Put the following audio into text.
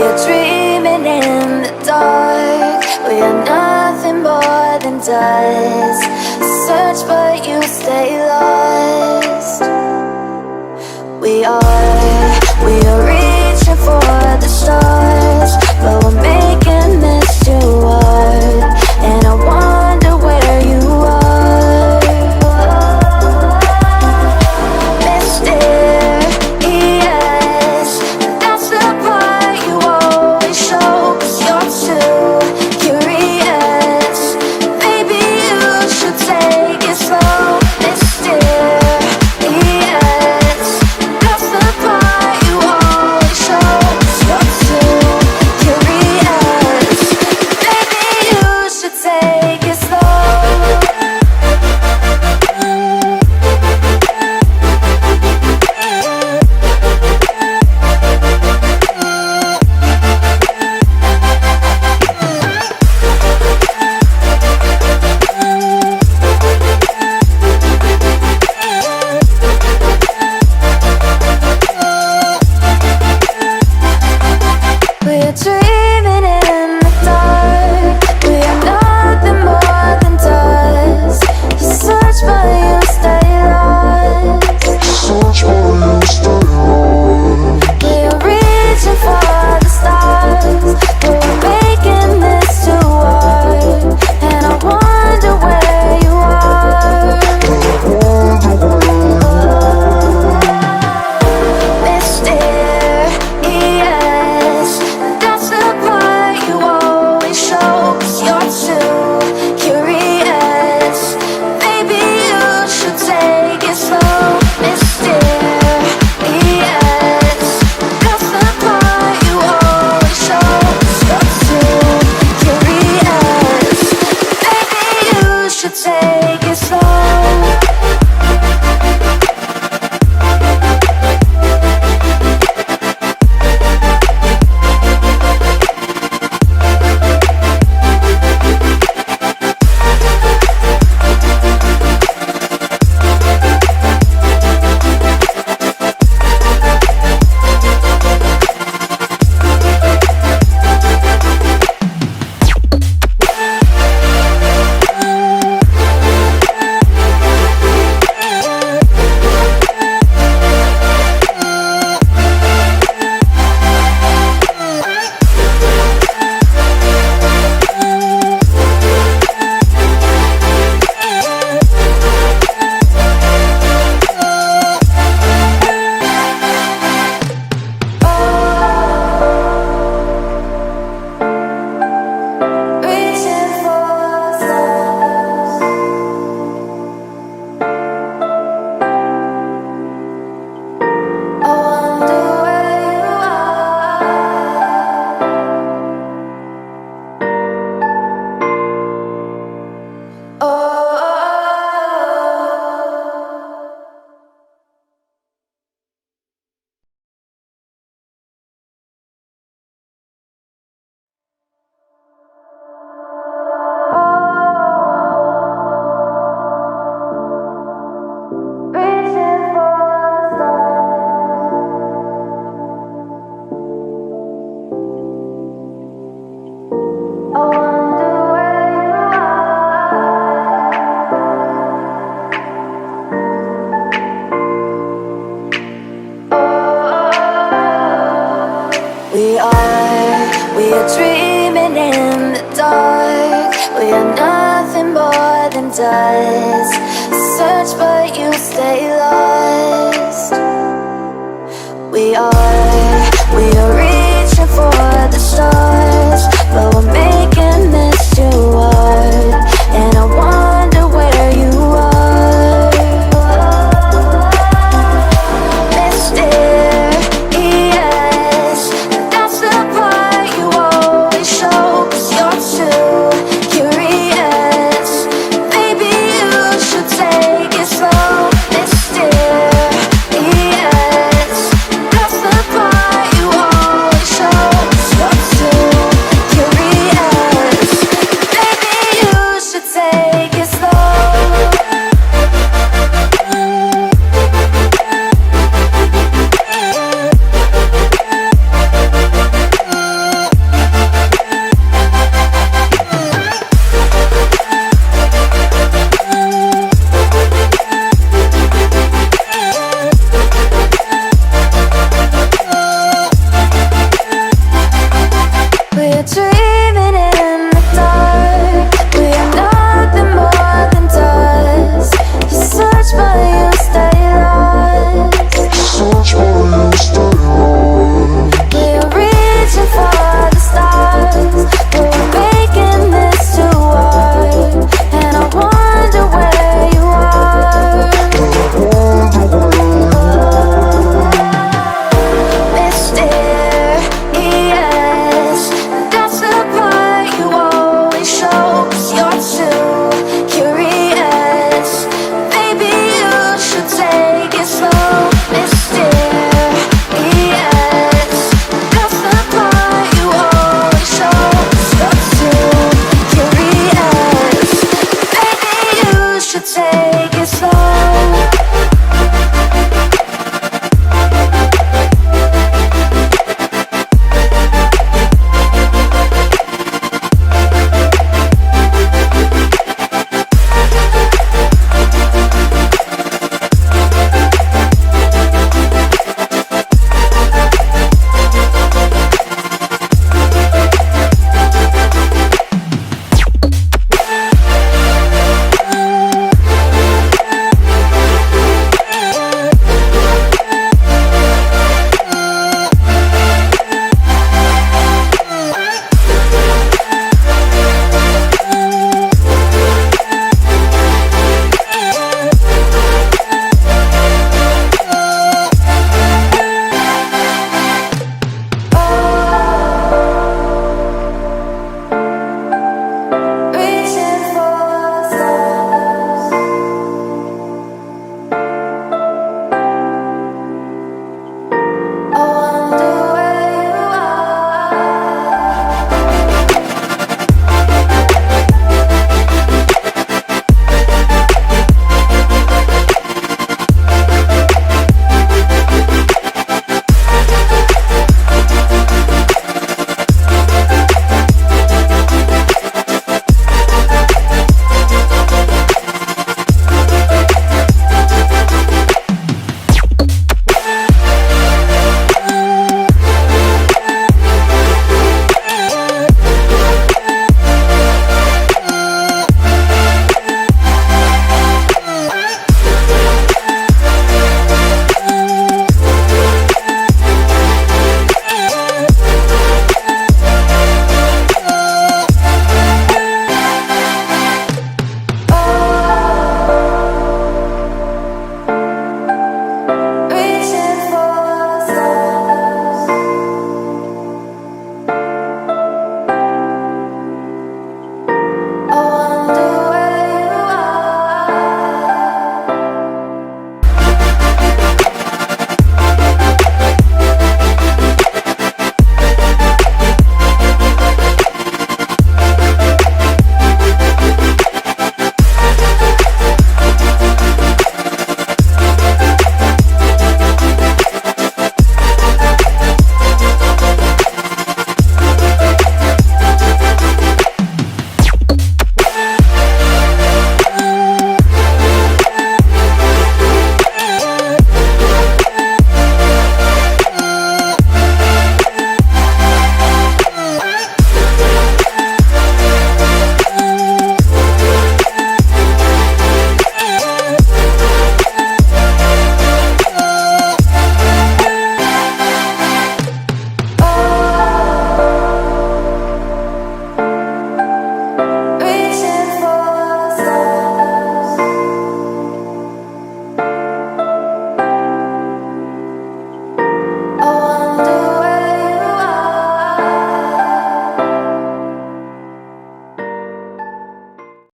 are dreaming in the dark. We are nothing more than dust. Search but you stay lost. We are reaching for the stars, but we're making this too hard. And I wonder where you are. Mysterious, that's the part you always show. 'Cause you're too curious. Maybe you should take it slow. Mysterious, that's the part you always show. 'Cause you're too curious. Maybe you should take it slow. We are dreaming in the dark. We are nothing more than dust. You search but you stay lost. We are reaching for the stars, but we're making this too hard. And I wonder where you are. Mysterious, that's the part you always show. 'Cause you're too curious. Maybe you should take it slow. Mysterious, that's the part you always show. 'Cause you're too curious. Maybe you should take it slow. Reaching for the stars. I wonder where you are. Oh. Reaching for the stars. I wonder where you are. We are dreaming in the dark. We are nothing more than dust. Search but you stay lost. We are